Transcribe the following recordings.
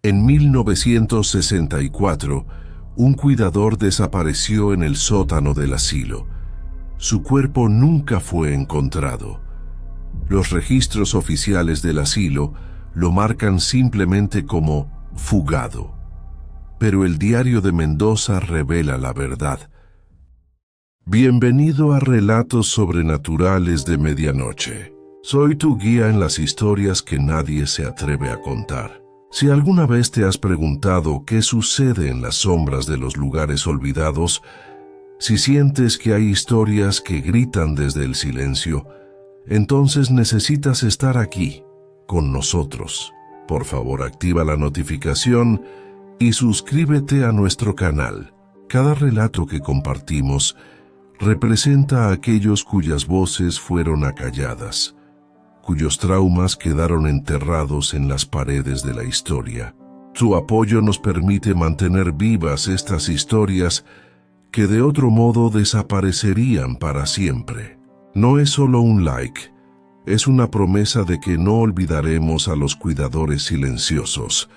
En 1964, un cuidador desapareció en el sótano del asilo. Su cuerpo nunca fue encontrado. Los registros oficiales del asilo lo marcan simplemente como fugado. Pero el Diario de Mendoza revela la verdad. Bienvenido a Relatos Sobrenaturales de Medianoche. Soy tu guía en las historias que nadie se atreve a contar. Si alguna vez te has preguntado qué sucede en las sombras de los lugares olvidados, si sientes que hay historias que gritan desde el silencio, entonces necesitas estar aquí, con nosotros. Por favor, activa la notificación y suscríbete a nuestro canal. Cada relato que compartimos representa a aquellos cuyas voces fueron acalladas, cuyos traumas quedaron enterrados en las paredes de la historia. Su apoyo nos permite mantener vivas estas historias que de otro modo desaparecerían para siempre. No es solo un like, es una promesa de que no olvidaremos a los cuidadores silenciosos,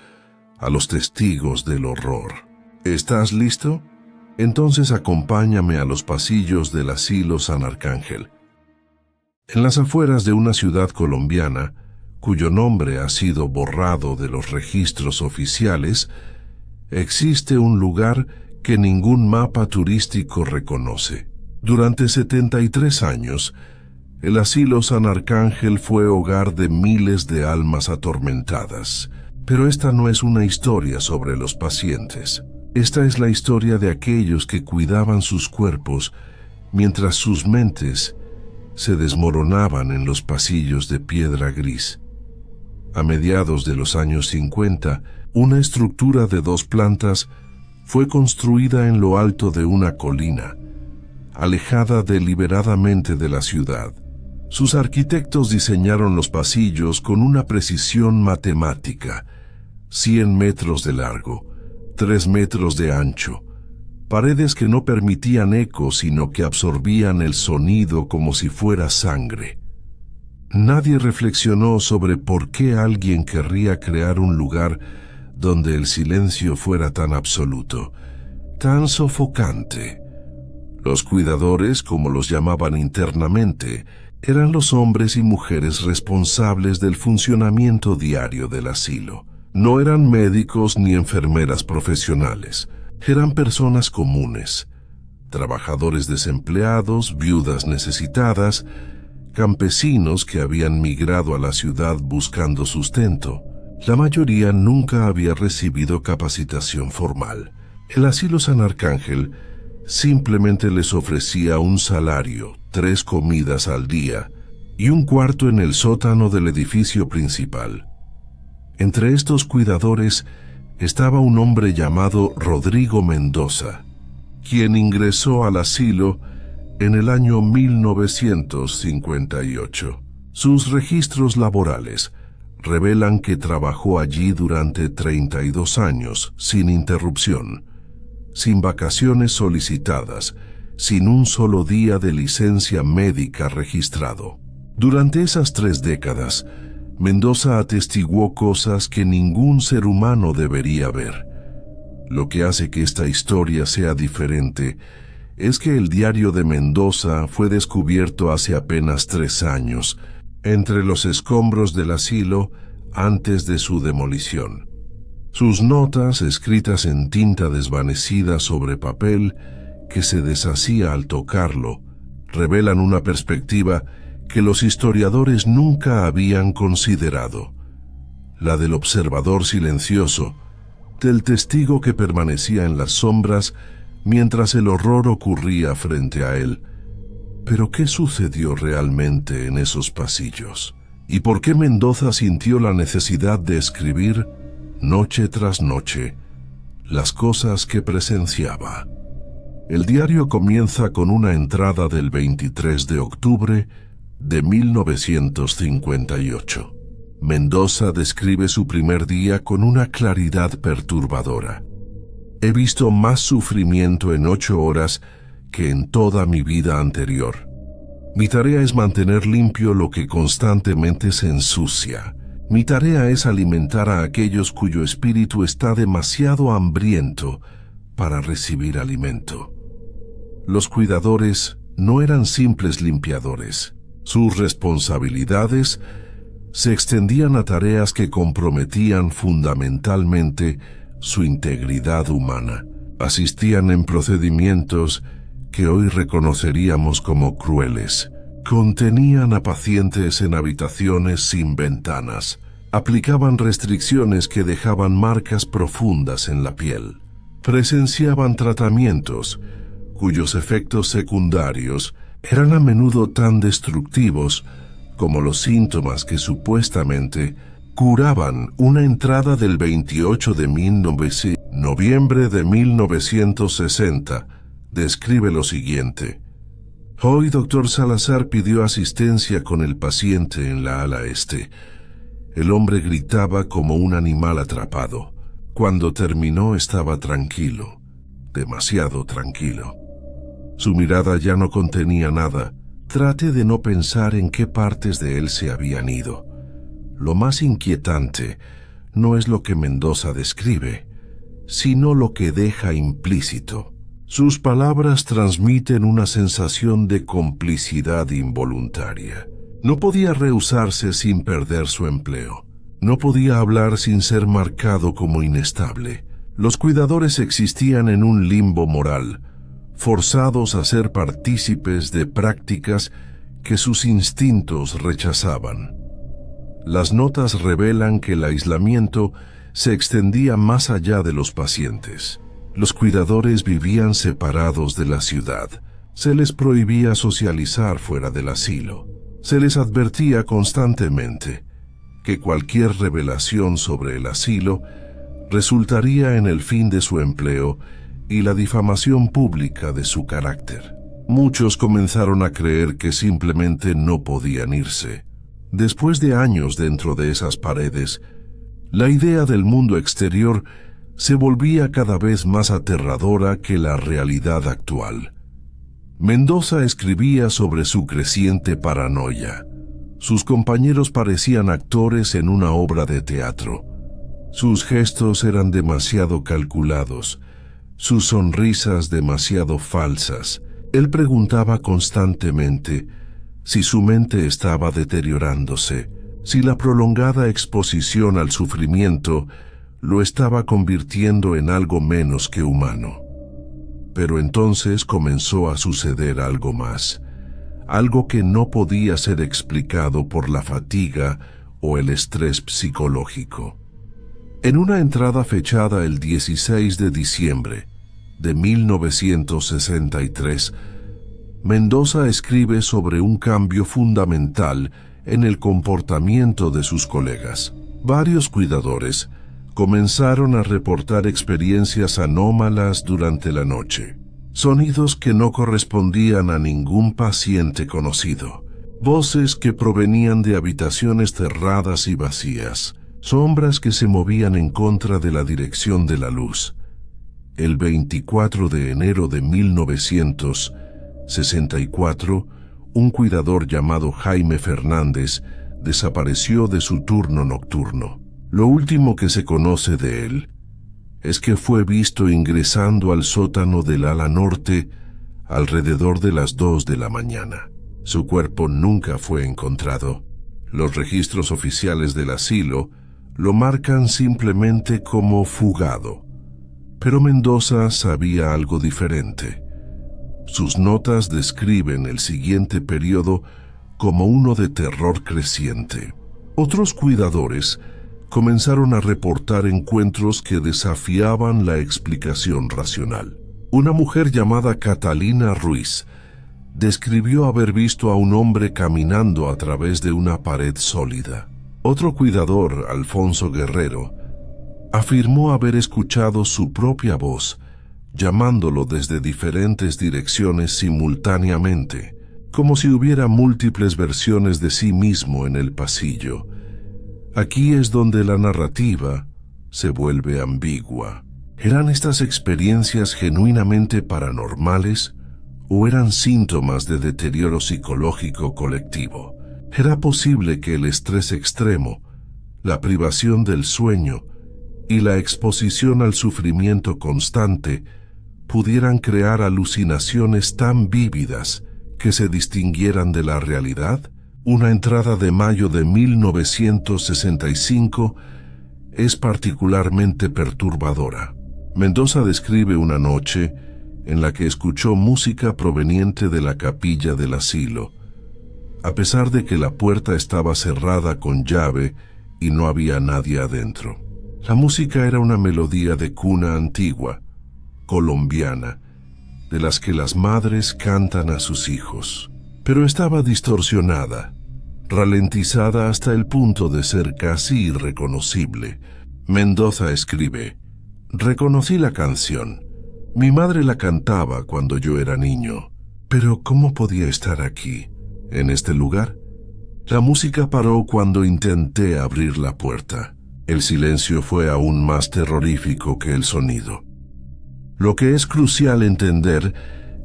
a los testigos del horror. ¿Estás listo? Entonces acompáñame a los pasillos del asilo San Arcángel. En las afueras de una ciudad colombiana, cuyo nombre ha sido borrado de los registros oficiales, existe un lugar que ningún mapa turístico reconoce. Durante 73 años, el asilo San Arcángel fue hogar de miles de almas atormentadas. Pero esta no es una historia sobre los pacientes. Esta es la historia de aquellos que cuidaban sus cuerpos mientras sus mentes se desmoronaban en los pasillos de piedra gris. A mediados de los años 50, una estructura de 2 plantas fue construida en lo alto de una colina, alejada deliberadamente de la ciudad. Sus arquitectos diseñaron los pasillos con una precisión matemática: 100 metros de largo, 3 metros de ancho, paredes que no permitían eco sino que absorbían el sonido como si fuera sangre. Nadie reflexionó sobre por qué alguien querría crear un lugar donde el silencio fuera tan absoluto, tan sofocante. Los cuidadores, como los llamaban internamente, eran los hombres y mujeres responsables del funcionamiento diario del asilo. No eran médicos ni enfermeras profesionales, eran personas comunes, trabajadores desempleados, viudas necesitadas, campesinos que habían migrado a la ciudad buscando sustento. La mayoría nunca había recibido capacitación formal. El asilo San Arcángel simplemente les ofrecía un salario, 3 comidas al día y un cuarto en el sótano del edificio principal. Entre estos cuidadores estaba un hombre llamado Rodrigo Mendoza, quien ingresó al asilo en el año 1958. Sus registros laborales revelan que trabajó allí durante 32 años, sin interrupción, sin vacaciones solicitadas, sin un solo día de licencia médica registrado. Durante esas 3 décadas, Mendoza atestiguó cosas que ningún ser humano debería ver. Lo que hace que esta historia sea diferente es que el Diario de Mendoza fue descubierto hace apenas 3 años, entre los escombros del asilo antes de su demolición. Sus notas, escritas en tinta desvanecida sobre papel que se deshacía al tocarlo, revelan una perspectiva que los historiadores nunca habían considerado: la del observador silencioso, del testigo que permanecía en las sombras mientras el horror ocurría frente a él. Pero ¿qué sucedió realmente en esos pasillos? ¿Y por qué Mendoza sintió la necesidad de escribir, noche tras noche, las cosas que presenciaba? El diario comienza con una entrada del 23 de octubre de 1958. Mendoza describe su primer día con una claridad perturbadora. He visto más sufrimiento en 8 horas que en toda mi vida anterior. Mi tarea es mantener limpio lo que constantemente se ensucia. Mi tarea es alimentar a aquellos cuyo espíritu está demasiado hambriento para recibir alimento. Los cuidadores no eran simples limpiadores. Sus responsabilidades se extendían a tareas que comprometían fundamentalmente su integridad humana. Asistían en procedimientos que hoy reconoceríamos como crueles. Contenían a pacientes en habitaciones sin ventanas. Aplicaban restricciones que dejaban marcas profundas en la piel. Presenciaban tratamientos cuyos efectos secundarios eran a menudo tan destructivos como los síntomas que supuestamente curaban. Una entrada del 28 de noviembre de 1960 describe lo siguiente. Hoy Dr. Salazar pidió asistencia con el paciente en la ala este. El hombre gritaba como un animal atrapado. Cuando terminó estaba tranquilo, demasiado tranquilo. Su mirada ya no contenía nada. Trate de no pensar en qué partes de él se habían ido. Lo más inquietante no es lo que Mendoza describe, sino lo que deja implícito. Sus palabras transmiten una sensación de complicidad involuntaria. No podía rehusarse sin perder su empleo. No podía hablar sin ser marcado como inestable. Los cuidadores existían en un limbo moral, forzados a ser partícipes de prácticas que sus instintos rechazaban. Las notas revelan que el aislamiento se extendía más allá de los pacientes. Los cuidadores vivían separados de la ciudad. Se les prohibía socializar fuera del asilo. Se les advertía constantemente que cualquier revelación sobre el asilo resultaría en el fin de su empleo y la difamación pública de su carácter. Muchos comenzaron a creer que simplemente no podían irse. Después de años dentro de esas paredes, la idea del mundo exterior se volvía cada vez más aterradora que la realidad actual. Mendoza escribía sobre su creciente paranoia. Sus compañeros parecían actores en una obra de teatro. Sus gestos eran demasiado calculados, sus sonrisas demasiado falsas. Él preguntaba constantemente si su mente estaba deteriorándose, si la prolongada exposición al sufrimiento lo estaba convirtiendo en algo menos que humano. Pero entonces comenzó a suceder algo más, algo que no podía ser explicado por la fatiga o el estrés psicológico. En una entrada fechada el 16 de diciembre de 1963, Mendoza escribe sobre un cambio fundamental en el comportamiento de sus colegas. Varios cuidadores comenzaron a reportar experiencias anómalas durante la noche. Sonidos que no correspondían a ningún paciente conocido. Voces que provenían de habitaciones cerradas y vacías. Sombras que se movían en contra de la dirección de la luz. El 24 de enero de 1964, un cuidador llamado Jaime Fernández desapareció de su turno nocturno. Lo último que se conoce de él es que fue visto ingresando al sótano del ala norte alrededor de las 2 de la mañana. Su cuerpo nunca fue encontrado. Los registros oficiales del asilo lo marcan simplemente como fugado. Pero Mendoza sabía algo diferente. Sus notas describen el siguiente periodo como uno de terror creciente. Otros cuidadores comenzaron a reportar encuentros que desafiaban la explicación racional. Una mujer llamada Catalina Ruiz describió haber visto a un hombre caminando a través de una pared sólida. Otro cuidador, Alfonso Guerrero, afirmó haber escuchado su propia voz, llamándolo desde diferentes direcciones simultáneamente, como si hubiera múltiples versiones de sí mismo en el pasillo. Aquí es donde la narrativa se vuelve ambigua. ¿Eran estas experiencias genuinamente paranormales o eran síntomas de deterioro psicológico colectivo? Era posible que el estrés extremo, la privación del sueño y la exposición al sufrimiento constante pudieran crear alucinaciones tan vívidas que se distinguieran de la realidad. Una entrada de mayo de 1965 es particularmente perturbadora. Mendoza describe una noche en la que escuchó música proveniente de la capilla del asilo, a pesar de que la puerta estaba cerrada con llave y no había nadie adentro. La música era una melodía de cuna antigua, colombiana, de las que las madres cantan a sus hijos, pero estaba distorsionada, ralentizada hasta el punto de ser casi irreconocible. Mendoza escribe: reconocí la canción. Mi madre la cantaba cuando yo era niño, pero ¿cómo podía estar aquí, en este lugar? La música paró cuando intenté abrir la puerta. El silencio fue aún más terrorífico que el sonido. Lo que es crucial entender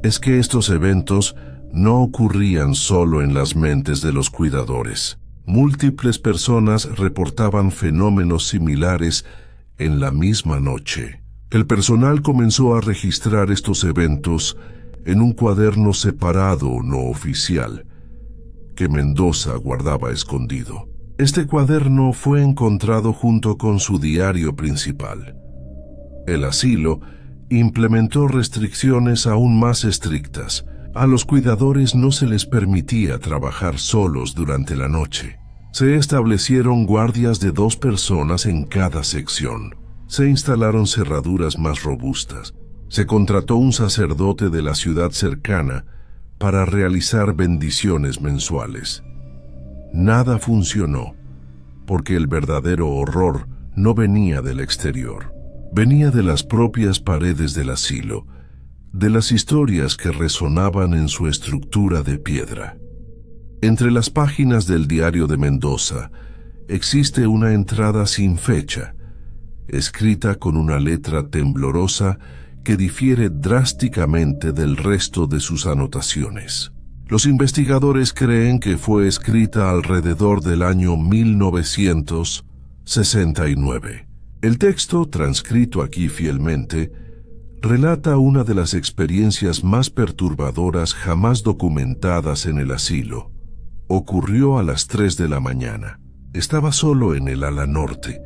es que estos eventos no ocurrían solo en las mentes de los cuidadores. Múltiples personas reportaban fenómenos similares en la misma noche. El personal comenzó a registrar estos eventos en un cuaderno separado no oficial que Mendoza guardaba escondido. Este cuaderno fue encontrado junto con su diario principal. El asilo implementó restricciones aún más estrictas. A los cuidadores no se les permitía trabajar solos durante la noche. Se establecieron guardias de 2 personas en cada sección. Se instalaron cerraduras más robustas. Se contrató un sacerdote de la ciudad cercana para realizar bendiciones mensuales. Nada funcionó, porque el verdadero horror no venía del exterior. Venía de las propias paredes del asilo, de las historias que resonaban en su estructura de piedra. Entre las páginas del diario de Mendoza existe una entrada sin fecha, escrita con una letra temblorosa que difiere drásticamente del resto de sus anotaciones. Los investigadores creen que fue escrita alrededor del año 1969. El texto, transcrito aquí fielmente, relata una de las experiencias más perturbadoras jamás documentadas en el asilo. Ocurrió a las 3 de la mañana. Estaba solo en el ala norte.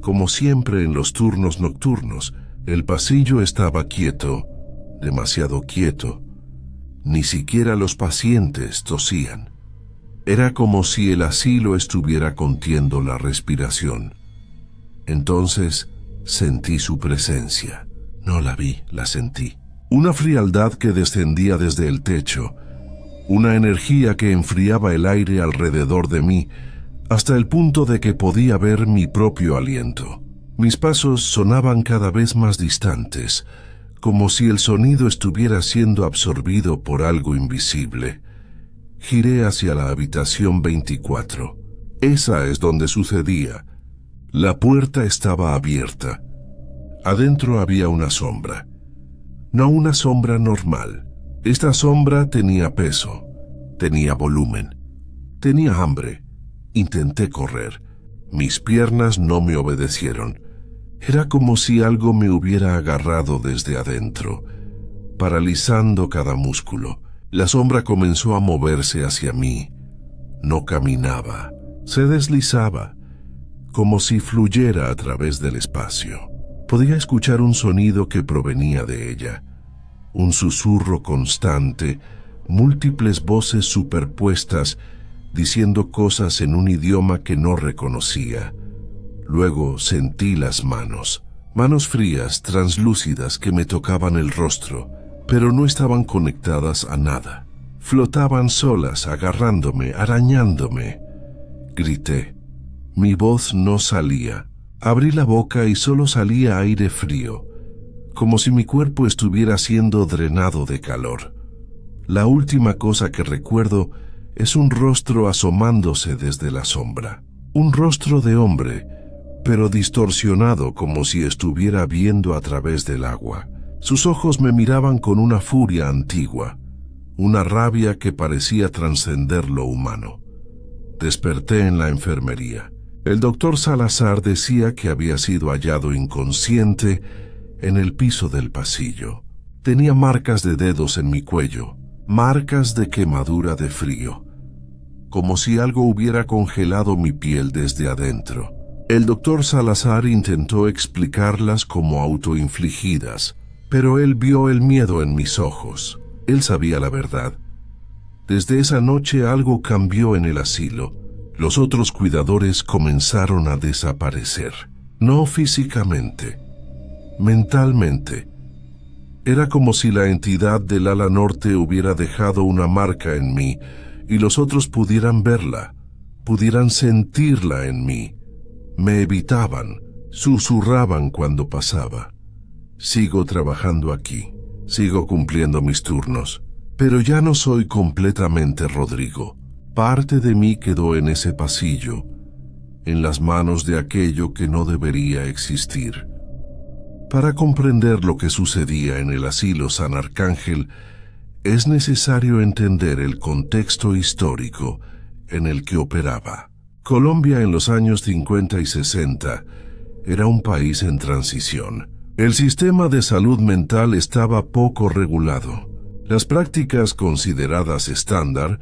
Como siempre en los turnos nocturnos, el pasillo estaba quieto, demasiado quieto. Ni siquiera los pacientes tosían. Era como si el asilo estuviera contiendo la respiración. Entonces sentí su presencia. No la vi, la sentí. Una frialdad que descendía desde el techo, una energía que enfriaba el aire alrededor de mí, hasta el punto de que podía ver mi propio aliento. Mis pasos sonaban cada vez más distantes, como si el sonido estuviera siendo absorbido por algo invisible. Giré hacia la habitación 24. Esa es donde sucedía. La puerta estaba abierta. Adentro había una sombra. No una sombra normal. Esta sombra tenía peso, tenía volumen, tenía hambre. Intenté correr. Mis piernas no me obedecieron. Era como si algo me hubiera agarrado desde adentro, paralizando cada músculo. La sombra comenzó a moverse hacia mí. No caminaba, se deslizaba, como si fluyera a través del espacio. Podía escuchar un sonido que provenía de ella, un susurro constante, múltiples voces superpuestas, diciendo cosas en un idioma que no reconocía. Luego sentí las manos frías, translúcidas, que me tocaban el rostro, pero no estaban conectadas a nada. Flotaban solas, agarrándome, arañándome. Grité. Mi voz no salía. Abrí la boca y solo salía aire frío, como si mi cuerpo estuviera siendo drenado de calor. La última cosa que recuerdo es un rostro asomándose desde la sombra. Un rostro de hombre, pero distorsionado como si estuviera viendo a través del agua. Sus ojos me miraban con una furia antigua, una rabia que parecía trascender lo humano. Desperté en la enfermería. El doctor Salazar decía que había sido hallado inconsciente en el piso del pasillo. Tenía marcas de dedos en mi cuello, marcas de quemadura de frío, como si algo hubiera congelado mi piel desde adentro. El doctor Salazar intentó explicarlas como autoinfligidas, pero él vio el miedo en mis ojos. Él sabía la verdad. Desde esa noche algo cambió en el asilo. Los otros cuidadores comenzaron a desaparecer. No físicamente, mentalmente. Era como si la entidad del ala norte hubiera dejado una marca en mí y los otros pudieran verla, pudieran sentirla en mí. Me evitaban, susurraban cuando pasaba. Sigo trabajando aquí, sigo cumpliendo mis turnos, pero ya no soy completamente Rodrigo. Parte de mí quedó en ese pasillo, en las manos de aquello que no debería existir. Para comprender lo que sucedía en el asilo San Arcángel, es necesario entender el contexto histórico en el que operaba. Colombia en los años 50 y 60 era un país en transición. El sistema de salud mental estaba poco regulado. Las prácticas consideradas estándar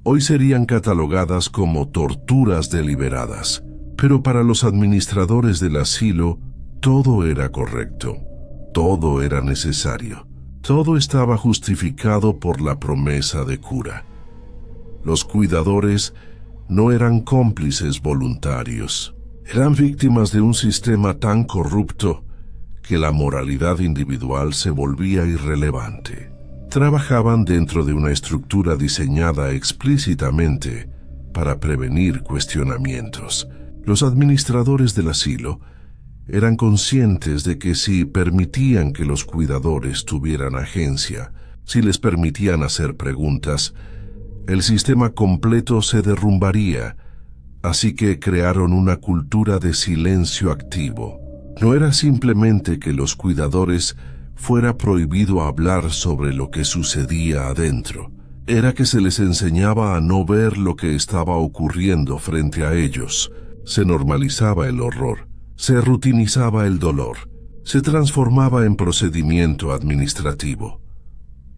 hoy serían catalogadas como torturas deliberadas, pero para los administradores del asilo todo era correcto, todo era necesario, todo estaba justificado por la promesa de cura. Los cuidadores no eran cómplices voluntarios, eran víctimas de un sistema tan corrupto que la moralidad individual se volvía irrelevante. Trabajaban dentro de una estructura diseñada explícitamente para prevenir cuestionamientos. Los administradores del asilo eran conscientes de que si permitían que los cuidadores tuvieran agencia, si les permitían hacer preguntas, el sistema completo se derrumbaría, así que crearon una cultura de silencio activo. No era simplemente que los cuidadores fuera prohibido hablar sobre lo que sucedía adentro, era que se les enseñaba a no ver lo que estaba ocurriendo frente a ellos. Se normalizaba el horror, se rutinizaba el dolor, se transformaba en procedimiento administrativo.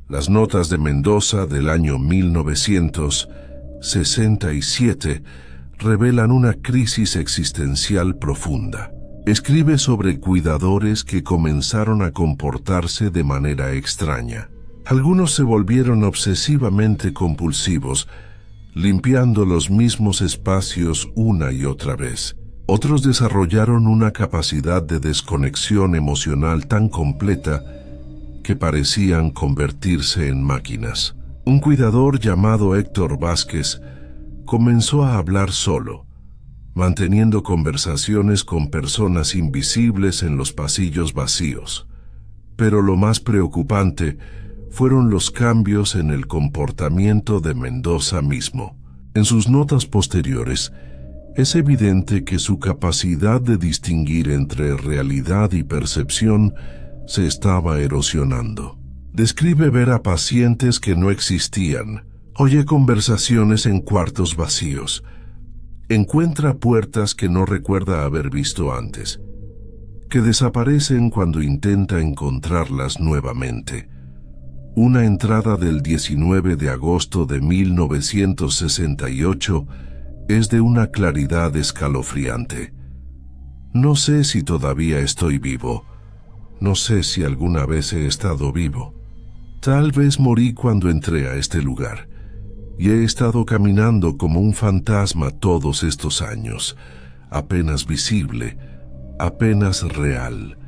Las notas de Mendoza del año 1967 revelan una crisis existencial profunda. Escribe sobre cuidadores que comenzaron a comportarse de manera extraña. Algunos se volvieron obsesivamente compulsivos, limpiando los mismos espacios una y otra vez. Otros desarrollaron una capacidad de desconexión emocional tan completa que parecían convertirse en máquinas. Un cuidador llamado Héctor Vázquez comenzó a hablar solo, manteniendo conversaciones con personas invisibles en los pasillos vacíos. Pero lo más preocupante fueron los cambios en el comportamiento de Mendoza mismo. En sus notas posteriores, es evidente que su capacidad de distinguir entre realidad y percepción se estaba erosionando. Describe ver a pacientes que no existían, oye conversaciones en cuartos vacíos, encuentra puertas que no recuerda haber visto antes, que desaparecen cuando intenta encontrarlas nuevamente. Una entrada del 19 de agosto de 1968 es de una claridad escalofriante. No sé si todavía estoy vivo. No sé si alguna vez he estado vivo. Tal vez morí cuando entré a este lugar, y he estado caminando como un fantasma todos estos años, apenas visible, apenas real.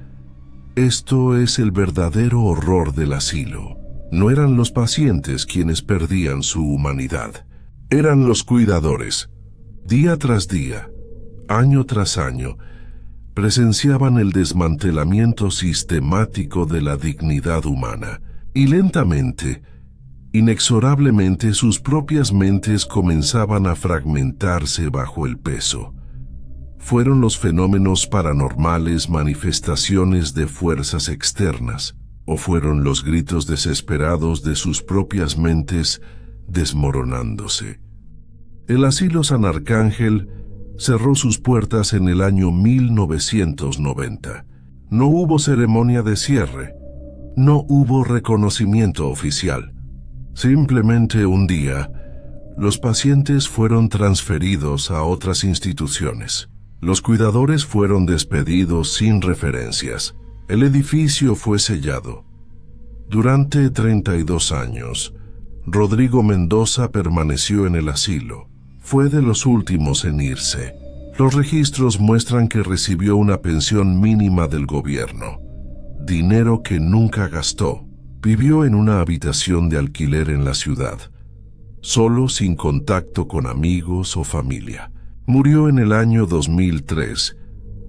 Esto es el verdadero horror del asilo. No eran los pacientes quienes perdían su humanidad, eran los cuidadores. Día tras día, año tras año, presenciaban el desmantelamiento sistemático de la dignidad humana, y lentamente, inexorablemente sus propias mentes comenzaban a fragmentarse bajo el peso. Fueron los fenómenos paranormales manifestaciones de fuerzas externas, o fueron los gritos desesperados de sus propias mentes desmoronándose. El asilo San Arcángel cerró sus puertas en el año 1990. No hubo ceremonia de cierre. No hubo reconocimiento oficial. Simplemente un día, los pacientes fueron transferidos a otras instituciones. Los cuidadores fueron despedidos sin referencias. El edificio fue sellado. Durante 32 años, Rodrigo Mendoza permaneció en el asilo. Fue de los últimos en irse. Los registros muestran que recibió una pensión mínima del gobierno, dinero que nunca gastó. Vivió en una habitación de alquiler en la ciudad, solo, sin contacto con amigos o familia. Murió en el año 2003,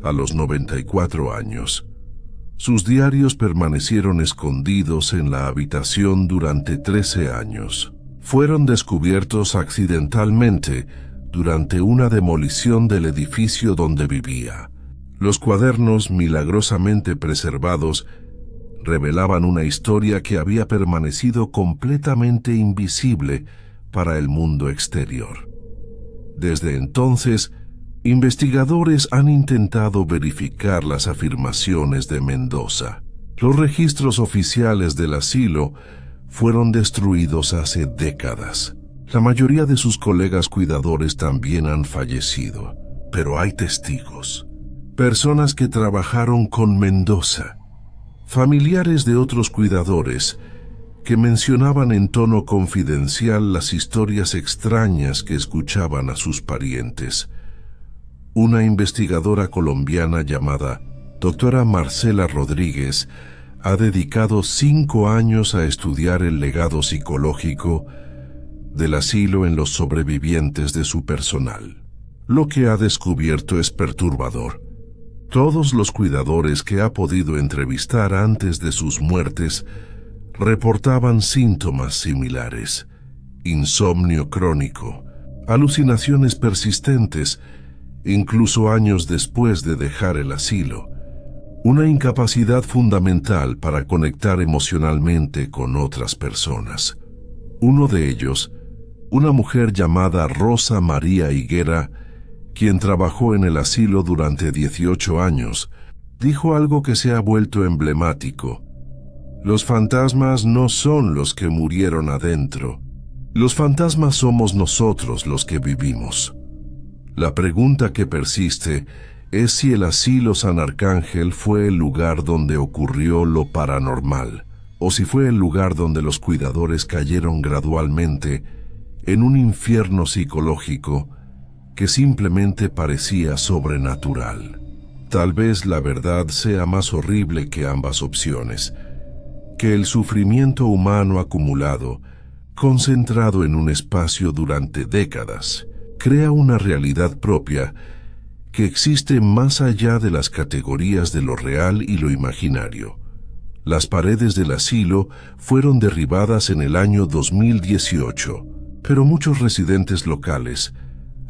a los 94 años. Sus diarios permanecieron escondidos en la habitación durante 13 años. Fueron descubiertos accidentalmente durante una demolición del edificio donde vivía. Los cuadernos milagrosamente preservados revelaban una historia que había permanecido completamente invisible para el mundo exterior. Desde entonces, investigadores han intentado verificar las afirmaciones de Mendoza. Los registros oficiales del asilo fueron destruidos hace décadas. La mayoría de sus colegas cuidadores también han fallecido, pero hay testigos, personas que trabajaron con Mendoza, familiares de otros cuidadores que mencionaban en tono confidencial las historias extrañas que escuchaban a sus parientes. Una investigadora colombiana llamada doctora Marcela Rodríguez ha dedicado 5 años a estudiar el legado psicológico del asilo en los sobrevivientes de su personal. Lo que ha descubierto es perturbador. Todos los cuidadores que ha podido entrevistar antes de sus muertes reportaban síntomas similares: insomnio crónico, alucinaciones persistentes, incluso años después de dejar el asilo, una incapacidad fundamental para conectar emocionalmente con otras personas. Uno de ellos, una mujer llamada Rosa María Higuera, quien trabajó en el asilo durante 18 años, dijo algo que se ha vuelto emblemático: los fantasmas no son los que murieron adentro. Los fantasmas somos nosotros los que vivimos. La pregunta que persiste es si el asilo San Arcángel fue el lugar donde ocurrió lo paranormal, o si fue el lugar donde los cuidadores cayeron gradualmente en un infierno psicológico que simplemente parecía sobrenatural. Tal vez la verdad sea más horrible que ambas opciones, que el sufrimiento humano acumulado, concentrado en un espacio durante décadas, crea una realidad propia que existe más allá de las categorías de lo real y lo imaginario. Las paredes del asilo fueron derribadas en el año 2018, pero muchos residentes locales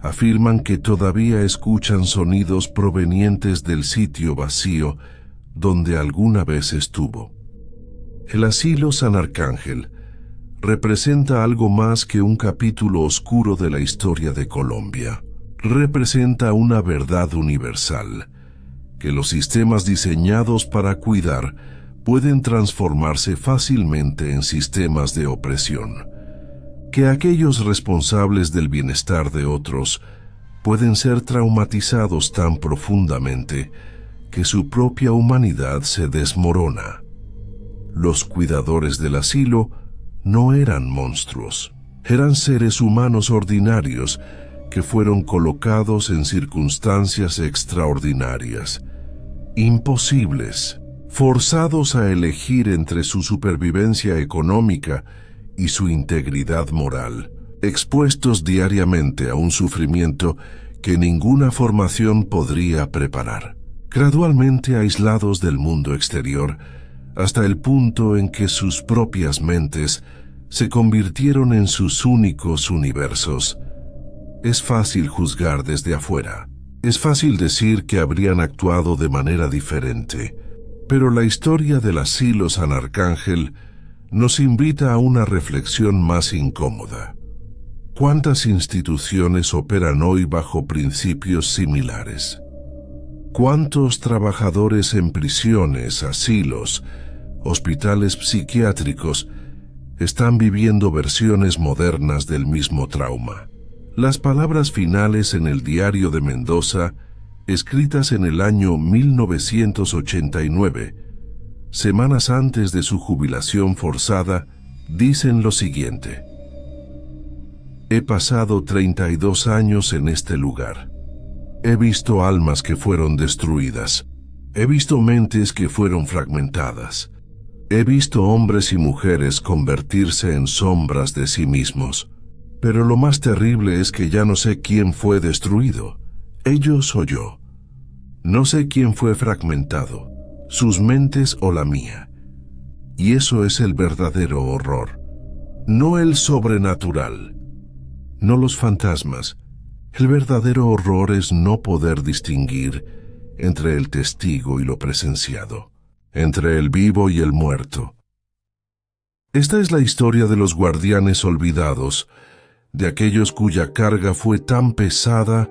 afirman que todavía escuchan sonidos provenientes del sitio vacío donde alguna vez estuvo. El asilo San Arcángel representa algo más que un capítulo oscuro de la historia de Colombia. Representa una verdad universal, que los sistemas diseñados para cuidar pueden transformarse fácilmente en sistemas de opresión, que aquellos responsables del bienestar de otros pueden ser traumatizados tan profundamente que su propia humanidad se desmorona. Los cuidadores del asilo no eran monstruos, eran seres humanos ordinarios que fueron colocados en circunstancias extraordinarias, imposibles, forzados a elegir entre su supervivencia económica y su integridad moral, expuestos diariamente a un sufrimiento que ninguna formación podría preparar, gradualmente aislados del mundo exterior, hasta el punto en que sus propias mentes se convirtieron en sus únicos universos. Es fácil juzgar desde afuera. Es fácil decir que habrían actuado de manera diferente, pero la historia del asilo San Arcángel nos invita a una reflexión más incómoda. ¿Cuántas instituciones operan hoy bajo principios similares? ¿Cuántos trabajadores en prisiones, asilos, hospitales psiquiátricos están viviendo versiones modernas del mismo trauma? Las palabras finales en el Diario de Mendoza, escritas en el año 1989, semanas antes de su jubilación forzada, dicen lo siguiente: He pasado 32 años en este lugar. He visto almas que fueron destruidas. He visto mentes que fueron fragmentadas. He visto hombres y mujeres convertirse en sombras de sí mismos. Pero lo más terrible es que ya no sé quién fue destruido, ellos o yo. No sé quién fue fragmentado, sus mentes o la mía. Y eso es el verdadero horror. No el sobrenatural, no los fantasmas. El verdadero horror es no poder distinguir entre el testigo y lo presenciado, entre el vivo y el muerto. Esta es la historia de los guardianes olvidados, de aquellos cuya carga fue tan pesada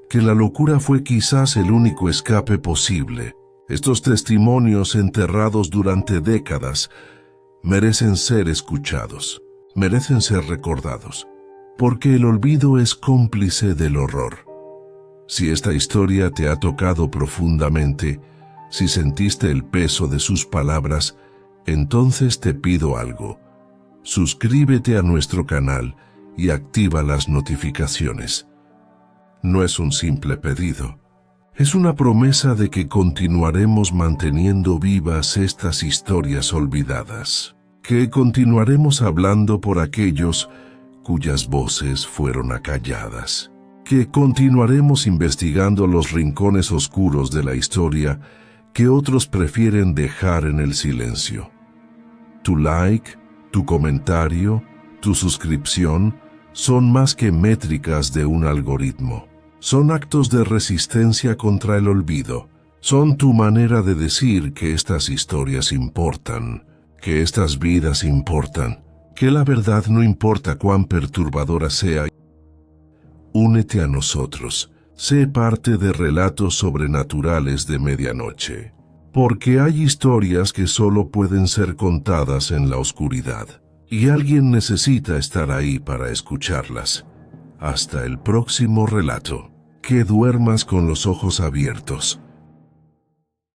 que la locura fue quizás el único escape posible. Estos testimonios enterrados durante décadas merecen ser escuchados, merecen ser recordados, porque el olvido es cómplice del horror. Si esta historia te ha tocado profundamente, si sentiste el peso de sus palabras, entonces te pido algo. Suscríbete a nuestro canal y activa las notificaciones. No es un simple pedido, es una promesa de que continuaremos manteniendo vivas estas historias olvidadas, que continuaremos hablando por aquellos cuyas voces fueron acalladas, que continuaremos investigando los rincones oscuros de la historia que otros prefieren dejar en el silencio. Tu like, tu comentario, tu suscripción son más que métricas de un algoritmo. Son actos de resistencia contra el olvido. Son tu manera de decir que estas historias importan, que estas vidas importan, que la verdad no importa cuán perturbadora sea. Únete a nosotros. Sé parte de Relatos Sobrenaturales de Medianoche. Porque hay historias que solo pueden ser contadas en la oscuridad. Y alguien necesita estar ahí para escucharlas. Hasta el próximo relato. Que duermas con los ojos abiertos.